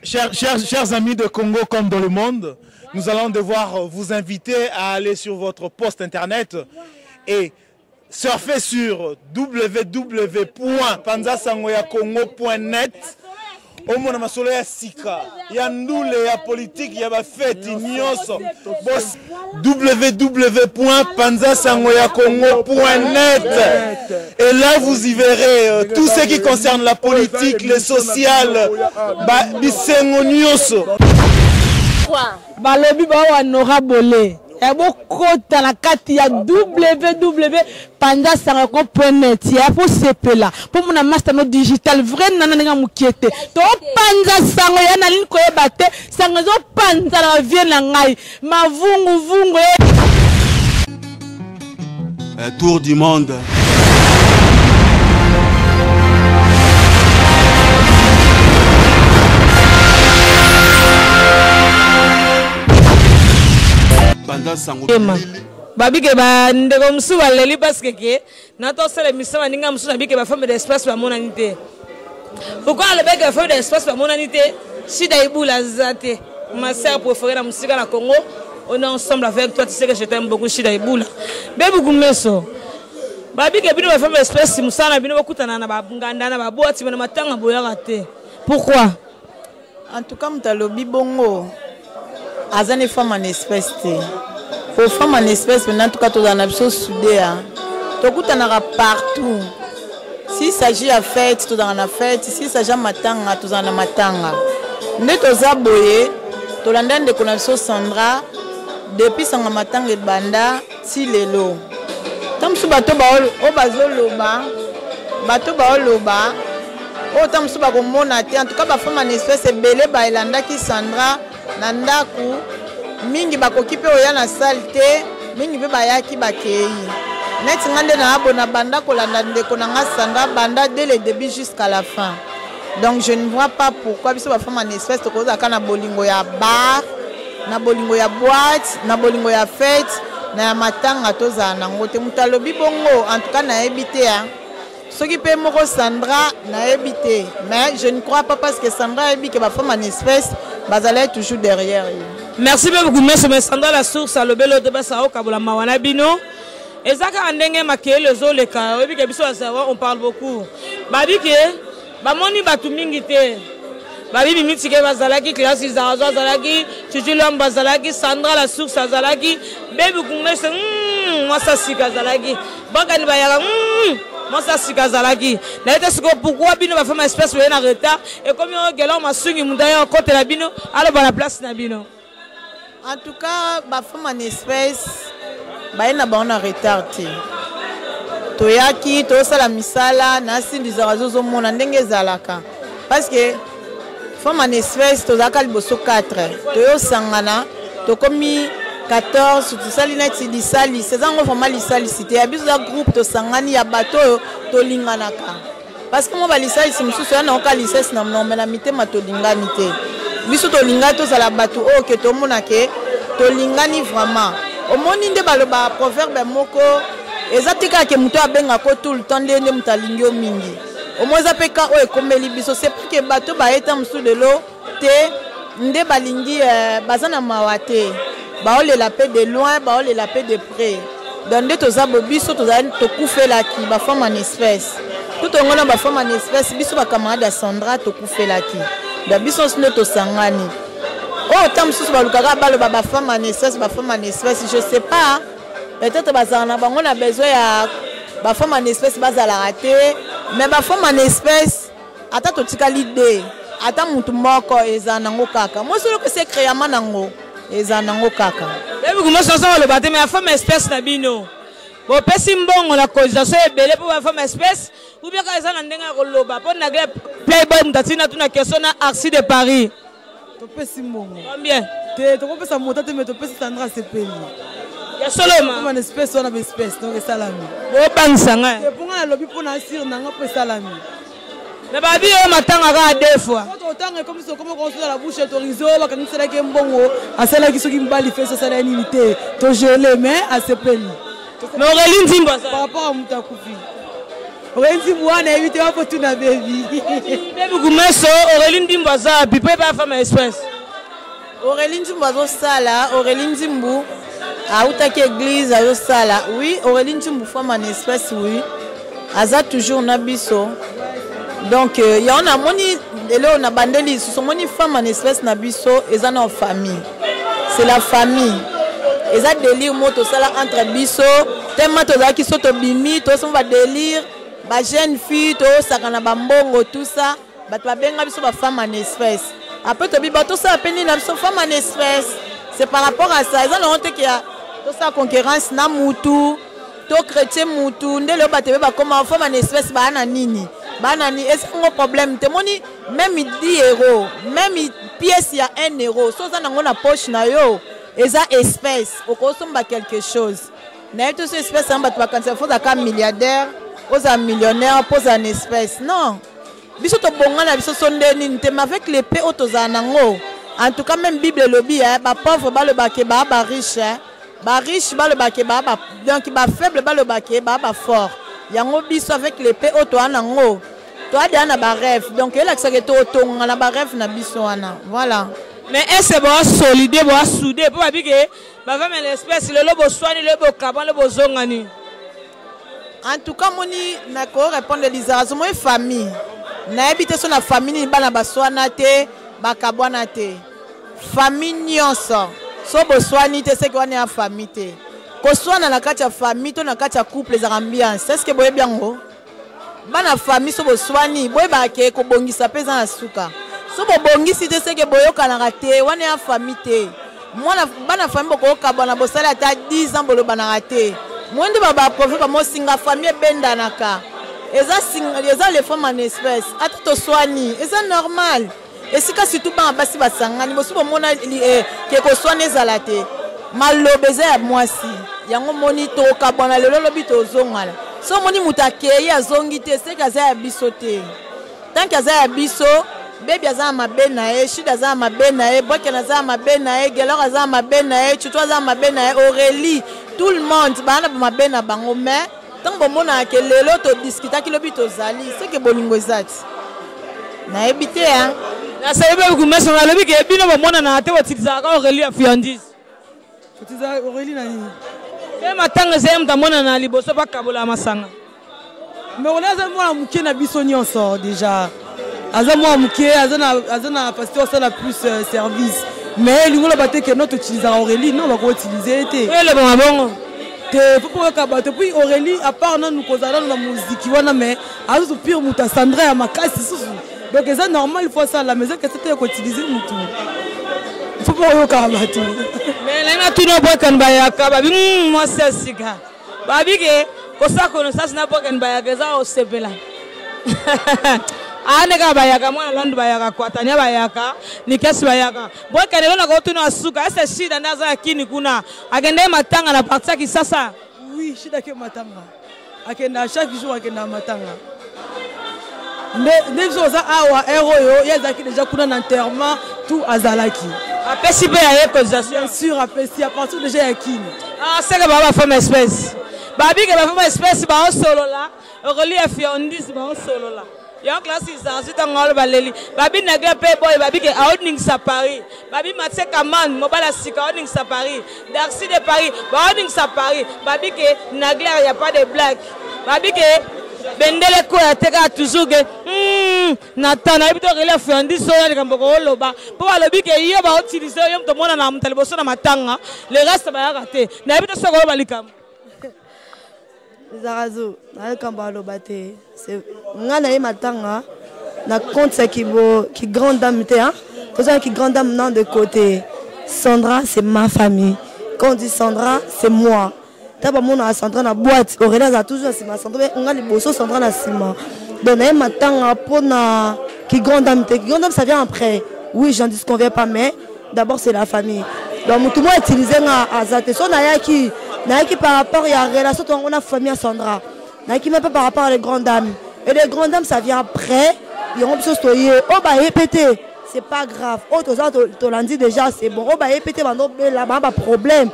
Chers amis de Congo comme dans le monde, nous allons devoir vous inviter à aller sur votre poste internet et surfer sur www.panzasangoyacongo.net. Au monde masolo ya sika ya ndule ya politique ya bafeti nyonso www.panzasangoyacongo.net et là vous y verrez tout ce qui concerne la politique, le social, bisengo nyonso balobi ba honorable kota na kati ya www.panzasangoyacongo.net ya po sepela po mona master no digital vrai nana nga mukiete to panza sango ya na liko yebate sango zo panza la vie na ngai mavungu vungu tour du monde. Babi ke ba ndeko msu waleli parce que na to sele misama ninga msu babi ke ba femme d'espace ba monanité. Pourquoi le bec ba femme d'espace ba monanité? Shida ibula zate. Ma sœur préférée na musika na Congo, on est ensemble avec toi, tu sais que je t'aime beaucoup Shida ibula. Bebu gumeso. Babi ke bino ba femme d'espace musana bino bakutana na ba nganda na ba boati na matanga boya raté. Pourquoi? En tout cas mutalobi bongo. Azane femme en espèce. Pour femme en espèce, maintenant, en tout cas, tout dans la chose soudée. Tout partout. S'il s'agit de fête, tout dans la fête. S'il s'agit de matanga, tout dans la matanga. Nous sommes boyés, tout dans la connexion Sandra, depuis son matanga et banda, si les lots. Tant que bateau baol, au bazo loba, bateau baol loba, au tant que bateau monate, en tout cas, la femme en espèce, c'est belé bailanda qui Sandra. Nandaku mingi bakokipe oya na salte mingi pe bayaki bakei net ngande na abona banda kolanda ndeko na ngasanga banda dès le début jusqu'à la fin. Donc je ne vois pas pourquoi biso ba femme en espèce to koza kana bolingo ya bar na bolingo ya boîte na bolingo ya fête na matanga toza na ngote mutalobi bongo en tout cas na ebité hein. Ce qui peut moko Sandra na ebité mais je ne crois pas parce que Sandra ebi que ba femme en espèce bazala toujours derrière. Merci beaucoup mais Sandra la source à le belo de basa okabola mawana bino ezaka andenge makele les o le ka ebi ke biso savoir on parle beaucoup babi ke ba moni batu mingi te babi bimiti ke bazalaki classe izazo bazalaki tujilo bazalaki Sandra la source azalaki bebi kumese moi ça sikazalaki bakani bayaka moi ça sikazalaki na ete siko pourquoi bino ba femme espèce en retard et comme on gelo masungi mundaya côté la bino alors ba la place na bino. En tout cas ba femme en espèce ba ina ba on en retard te toyaki to sala misala na sindi zarazo mona ndenge zalaka parce que femme en espèce to zakali boso 4 toyo sangana to komi 14 tout ça lineti lisali c'est ça on vraiment lisali cité ya biso groupe to sangani ya bato to linganaka parce que moi ba lisali c'est mususu na oka lisesi na non mais la mitema to lingani te biso to linga to sala bato o ke to monake to lingani vraiment au moni nde baloba proverbe moko ezatika ke muto abenga ko tout le temps ndende mutalingio mingi au moins apeka o ekomeli biso c'est pour que bato ba eta musu de l'eau te nde balingi bazana mawate baole la paix de loin baole la paix de près dans des tozabo biso tozali to kufela ki ba femme en espèce tout ngona ba femme en espèce biso ba camarade Sandra to kufela ki da biso sino to sangani oh tam susu ba lukaka balo ba femme en espèce je sais pas peut-être bazana bango na besoin ya ba femme en espèce bazala raté mais ba femme en espèce ata to tika l'idée ata mutu moko ezana ngo kaka moi solo que c'est créama nango ezanango kaka bebi kumoso so le baté mais la femme espèce na bino bo pesi mbongo la cotisation ebele pour la femme espèce ou bien ka ezana ndenga ko loba pour na playboy mutatina tuna question na Arci de Paris to pesi mbongo combien te to pesa mota te mais to pesi Sandra sepeli ya soloma femme espèce on a espèce donc salami bo bansanga te pour na lobi pour na sir nanga pe salami. Mais babi o matanga ka deux fois. Autant comme ça comment construire la bouche autorisée ba kan sala ke mbongo asala ki soki mbali fait ça sala unité to gelé mais à ce pays. Mais Aurélie Nzimba ça. Par rapport à Mutakufi. Aurélie Ndimbu wana évité pour tout na baby. Baby Goumesso, Aurélie Ndimbu aza pipe ba femme express. Aurélie Ndimbu azosala, Aurélie Ndimbu autaki église azosala. Oui, Aurélie Ndimbu femme en espèce, oui. Aza toujours na biso. Donc il y a on moni ele on a bandeli so moni femme en espèce na biso eza na famille. C'est la famille. Eza délire moto sala entre biso, tellement to za ki soto bimi, to so va délire, ba jeune fille to sakana ba mbongo tout ça, ba to benga biso ba femme en espèce. Après to bi ba to ça peni na biso femme en espèce. C'est par rapport à ça, eza na honte ki ya to sa concurrence na mutu, to chrétien mutu, ndelo ba te ba comme femme en espèce ba na nini. Banani, est-ce qu'on a un problème? Même 10 euros, même pièce, il y a 1 euro. Si on a une poche, il y a espèce. On consomme quelque chose. Il y a toutes ces espèces, il faut un milliardaire, un millionnaire, pour une espèce. Non. Mais avec l'épée, en tout cas, même Bible lobby, les pauvres, les riches, les riches, donc les faibles, les forts. Il y a un biso avec l'épée auto-anango. Toi, il y a un rêve. Donc, il y a un rêve na biso. Voilà. Mais est-ce que vous solide, vous soudé pour dire que vous avez l'espèce, le lobo soigné, le lobo caban, le lobo zongani. En tout cas, je vais répondre à l'Israël. Moi, famille. N'habite sur la famille, bana baswanate, bakabwanate. Famille nyonso. So boswani te, c'est qu'on est en famille. Ko soit na kati ya famille to na kati ya couple les ambiance est-ce que boye bien ngo bana famille so boswani boye ba ke ko bongisa pesa na suka so bo bongisi te c'est que boyo kana raté wana ya famille te mwana bana famille ko ka bana bosala ata 10 ans bolo bana raté mwende baba profite ba mo singa famille benda naka eza les femmes en espèce ata to swani c'est normal et si ka surtout ba basi basangani bo so bo mona ke ko swani zalate malobeza ya mwasi yango moni to kabona lelo lobi to zongala so moni mutake ya zongi te se kaza ya biso te tant que za ya biso bebi aza mabena e shida za mabena e boke na za mabena e gelora za mabena e chutwa za mabena e Aurélie tout le monde bana mabena bango mais tant bomona ke lelo to discuta ki lobi to zali c'est que bolingo zati na ebite hein na sebe ku meso na lobi ke bino bomona na te wotiliza ka Aurélie ya fiandise. Aurélie nani? Et matanga zem tamona na liboso pa kabola masanga. Mais on a moi muké na biso nyonso déjà. Aza moi muké azana pasteur ça la plus service. Mais lui on a batté que notre utiliser Aurélie non on va utiliser té. Et le bon. Te faut pas kabato puis Aurélie à part nous kozala na musique wana mais azo pire muta Sandra ya makasi susu. Donc c'est normal il faut ça la maison que c'était utiliser mutu. Faut pas yo kabato. Mais là tout no bokan bayaka babi moi c'est siga. Babi ke ko sa connaissance na bokan bayaka za o sepela. Ane ka bayaka mwana landu bayaka kwa tania bayaka ni kesi bayaka. Bokan lelo na ko tu no asuka ese shida ndaza yakini kuna. Agende matanga na partia kisasa. Oui, shida ke matanga. Akenda chaque jour akenda matanga. Mais zo za awa hero yo yazaki déjà kuna na enterrement tout azalaki. Apesi be ya cotisation. Bien sûr, apesi à partir déjà yakini. Ah, c'est que baba femme espèce. Babi que baba femme espèce ba o solo là. Aurélie a fait on dit ba o solo là. Ya classe ça ensuite on ngalo baleli. Babi nagle pe boy babi que outning sa Paris. Babi matse kaman mobala sika outning sa Paris. Darcy de Paris, ba outning sa Paris. Babi que nagle y a pas de blague. Babi que bendele ko ya teka toujours que natana ibito rela fendi so ya kamboko loba po alobi ke yo ba utiliser yo mto mona na mtaliboso na matanga le reste ba ya raté na ibito so ko balikam Zarazo na kamba loba te c'est ngana e matanga na compte ça qui grande dame te hein tout ça qui grande dame non de côté Sandra c'est ma famille quand on dit Sandra c'est moi. T'as pas mon à Sandra na boîte Aurélie a toujours c'est ma Sandra on a les bossos Sandra na ciment donc un matin pour na qui grande dame ça vient après oui j'en disconviens pas mais d'abord c'est la famille donc tout le monde utilisé à zate so na qui par rapport à la relation on a famille à Sandra na qui même pas par rapport à les grandes dames et les grandes dames ça vient après ils ont besoin de oh bah répéter c'est pas grave oh tu l'as dit déjà c'est bon oh bah répéter là bas problème.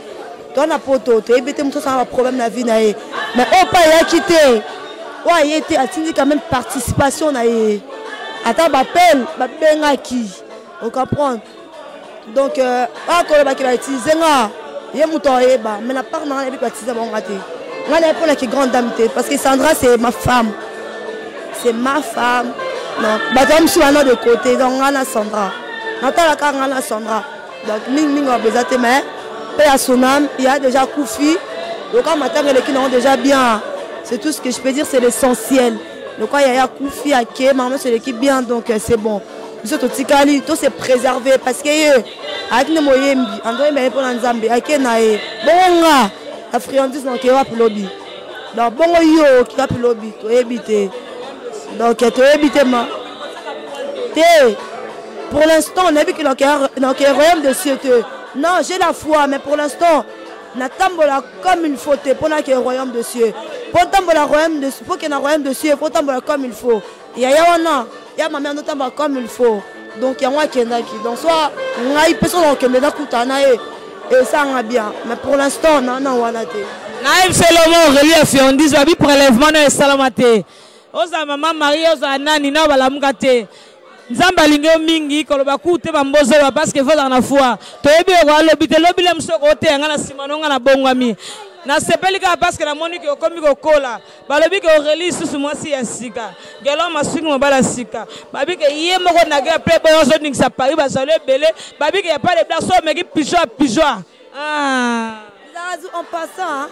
On a poto, tu es bête, ça a un problème dans la vie. Mais on pas y quitter. Ouais, il était atteint quand même participation à attends appel qui on comprend donc quand on va utiliser nga il y a mouton eba mais la part non elle va utiliser bon raté moi elle pour la qui grande dame parce que Sandra c'est ma femme non bah comme sur un de côté donc on a Sandra Natala Karana Sandra donc ning va besoin mais à son âme il y a déjà Koufi donc quand matin les qui ont déjà bien c'est tout ce que je peux dire c'est l'essentiel. Donc quand il y a Koufi à Ké, maman c'est l'équipe bien donc c'est bon. Nous sommes tous Tikali, tout c'est préservé parce que avec les moyens, André mais pour l'Anzambe, avec nae, bon la friandise donc qui va pour lobby. Donc bon yo qui va pour lobby, tu éviter. Donc tu éviter ma. Pour l'instant on a vu que dans le royaume de cieux. Non, j'ai la foi mais pour l'instant natambola comme il faut pour qu'il y ait un royaume de cieux. Pour qu'il y ait un royaume de cieux, il faut tambola comme il faut. Il y a ma mère notamment comme il faut. Donc il y a moi qui est là. Donc soit on a une personne qui est là et ça va bien. Mais pour l'instant, non, voilà. Naïf Solomon, relief, on dit que prélèvement est salamate. Oza maman Marie, oza nani na bala mukate. Nzamba lingo mingi koloba kute bambozo parce que faut dans la foi. Toyebi ko lobite lobile msoko te ngana simanonga na bongwami. Na sepelika parce que la monique okomi ko kola. Balobi ko release sous moi si asika. Gelo masungi mobala sika. Babi ke yé moko na ga play boyo zo ningisa Paris ba sale belé. Babi ke y a pas de place so meki pigeon. Ah. En passant,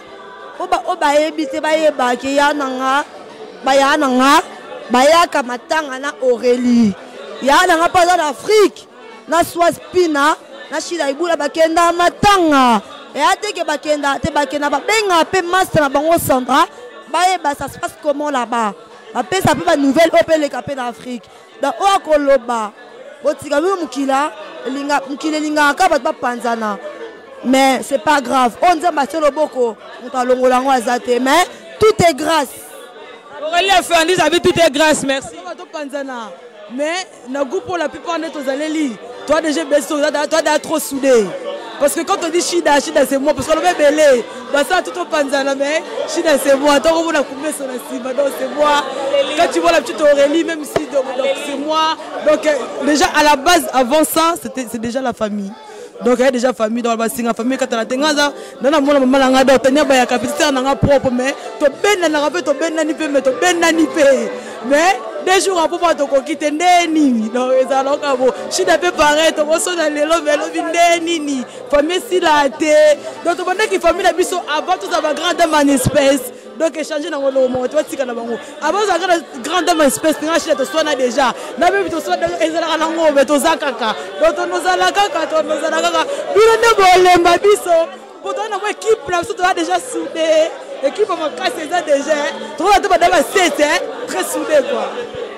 oba ebite ba yeba ke ya nanga. Baya kamatanga na Aurélie. Ya nanga pas en Afrique. Na Swaspina, na Shida ibula bakenda matanga. Et à te bakenda ba benga pe master na bango Sandra. Ba ça se passe comment là-bas. Après ça peut pas nouvelle opé les capé d'Afrique. Dans Okoloba. Botika mukila linga ka ba panzana. Mais c'est pas grave. On dit Mathieu Loboko, on t'a longolango azate mais tout est grâce. Aurélie a fait un dis tout est grâce, merci. Mais pour la plupart de nos allées, toi déjà toi d'être trop soudé. Parce que quand on dit Shida c'est moi, parce qu'on va belé. Bah ça tout au Panzana, mais Shida c'est moi. Tant qu'on a coupé sur la cible, donc c'est moi. Quand tu vois la petite Aurélie, même si donc c'est moi. Donc déjà à la base, avant ça, c'est déjà la famille. Donc il y a déjà famille dans la famille quand on a tengaza dans la maman malanga do tenia ba ya capitaine nanga propre mais to ben na rappel to ben nani pe mais to ben nani pe mais des jours après to ko quitter ndeni donc ça donc abo Shida peut paraître to so na lelo velo vindeni famille si la té donc to bande qui famille la biso avant tout ça va grande en espèce donc échanger dans le moment tu vois tika na bango avant ça grande en espèce nga Shida to so na déjà na même to so ezala na ngo mais to zakaka donc to nozala kaka to nozala Birone bolemba biso pourtant na équipe là surtout déjà soudé équipe ma casse déjà trop de ba daba 7 très soudé quoi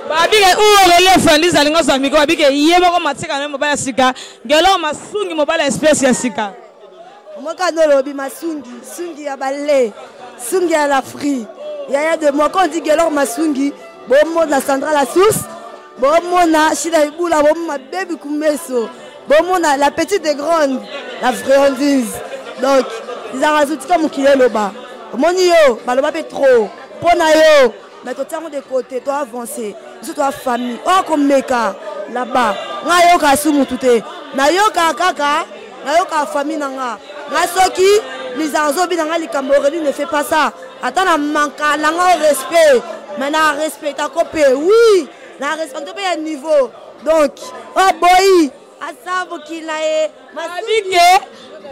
babi ke Aurélie Fandis alingo samiko babi ke yema ko matika na mobala sika ngelo masungi mobala espèce ya sika moka nolobi masungi ya balé sungi ya la fri ya de moi quand on dit ngelo masungi bon na Sandra la source bon na Shida ibula bon ma baby kumeso. Bon, la petite et grande, la friandise. Donc, ils ont rajouté comme qui est là-bas. Mon yo, baloba peut trop. Pona yo, mais tu tiens de côté, tu avancer. C'est toi famille. Oh comme meka là-bas. Na yo ka sumu tuté. Na yo ka kaka, na yo ka famille nanga. Na soki, les arzobi nanga likambo Aurélie ne fait pas ça. Attends na manka nanga respect. Mais na respect ta copé. Oui, na respect à niveau. Donc, oh boy. Asabo kilae mabike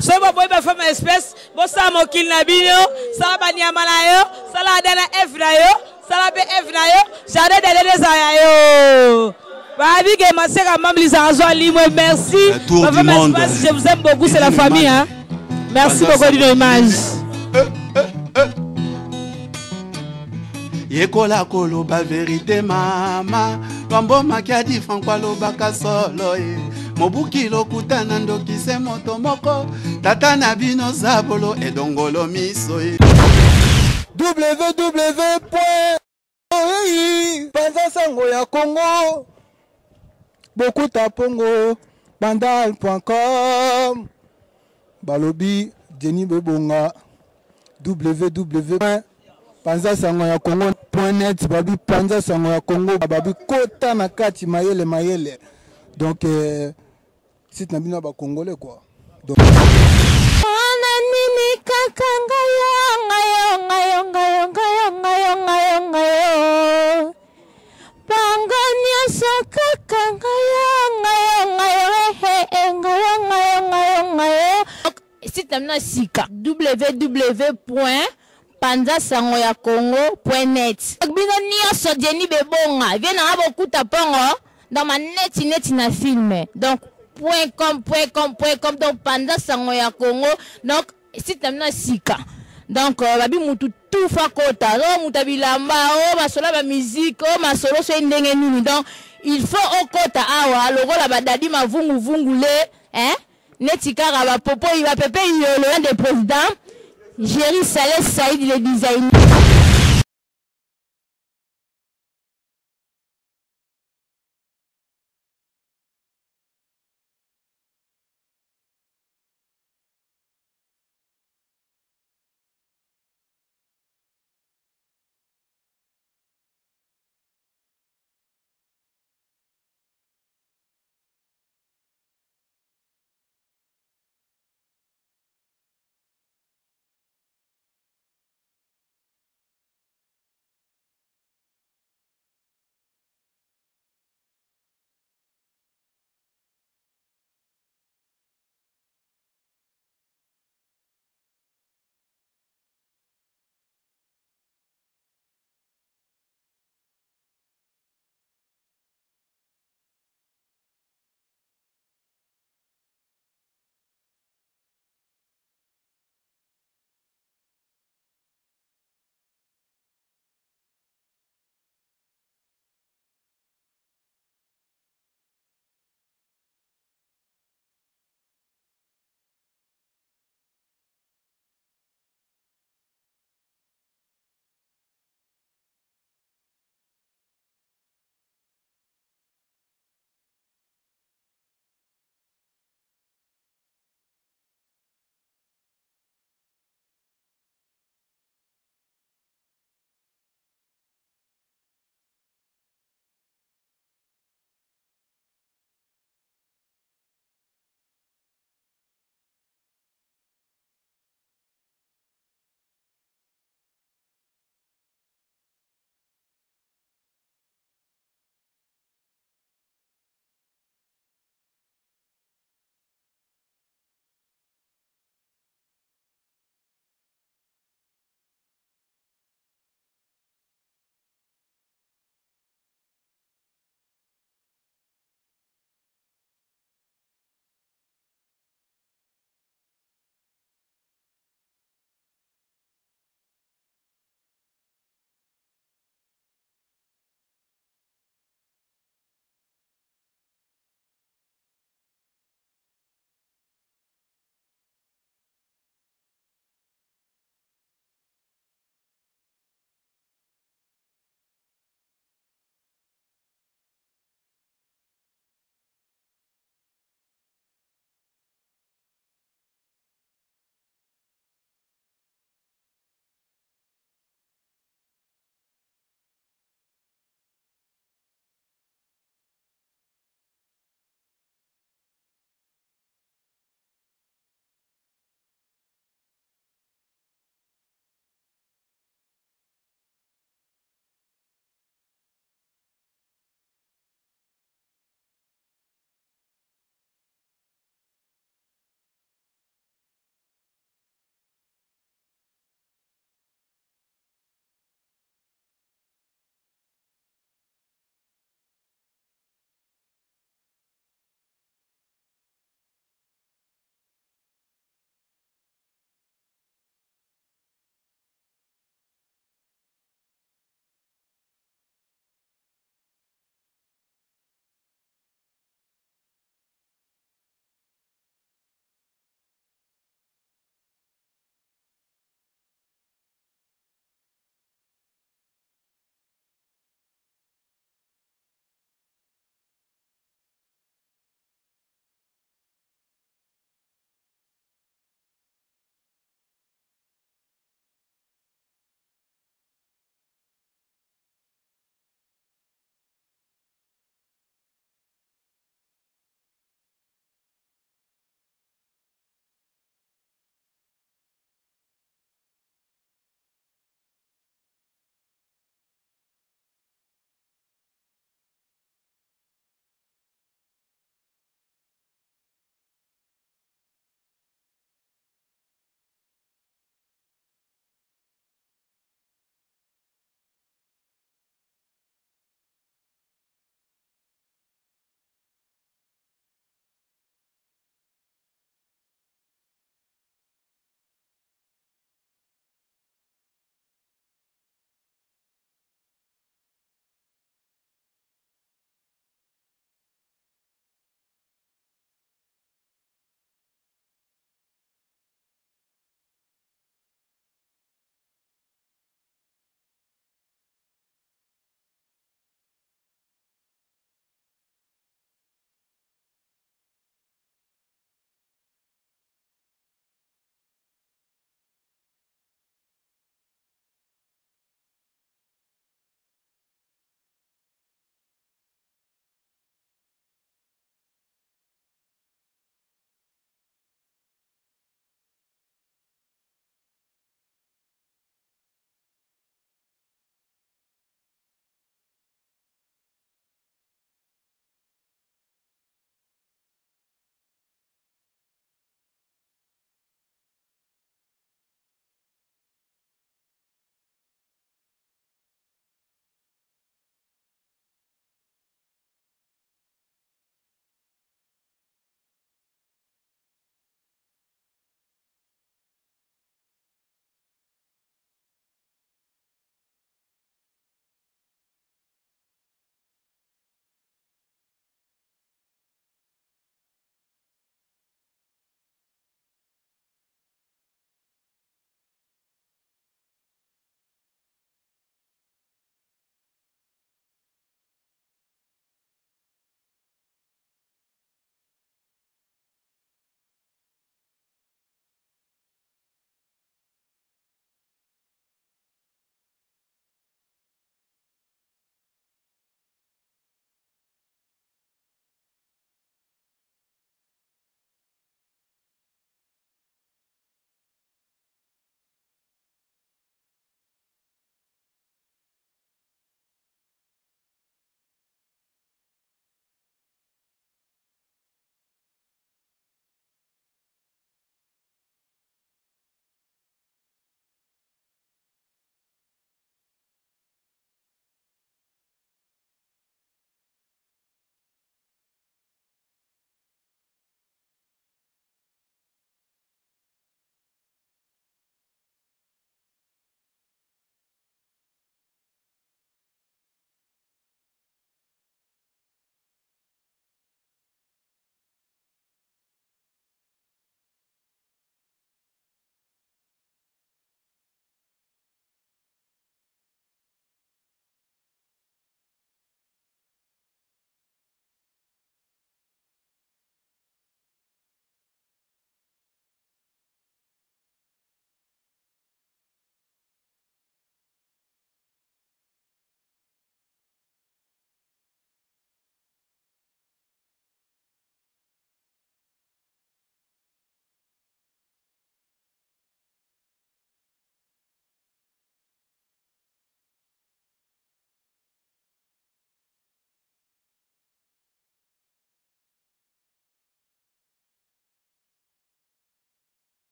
soba boy ba femme espèce bo sa mo kilna bino sala ba nyama na yo sala dana f na yo sala be f na yo jade de za yo babike maseka mamlisa azo limo merci tour du monde je vous aime beaucoup c'est la famille hein merci beaucoup d'une image Yekola koloba vérité mama Twambo makiadi fankwa loba kasolo Mobuki lokutana ndokise moto moko Tata na bino zabolo edongolo miso www.panzasango ya Congo Bokutapongo bandal.com Balobi Jenny Bebonga www.panzasango ya Congo Congo.net babi Panza Sango ya Congo babi kota na kati mayele donc site na bino ba congolais quoi donc nini kaka ngayo pango nyonso kaka ngayo site na bino sika www.panzasangoyacongo.net bino nyonso Jenny Bebonga viens na bokuta pongo dans ma net na film donc .com donc Panza Sango ya Congo donc site na sika donc babi mutu tout fa kota mutu bilamba masola ba musique masolo so ndenge nini donc il faut okota awa lokola badadi mavungu le netikara ba popo il va pepe le président Jerry Saleh Saïd le designer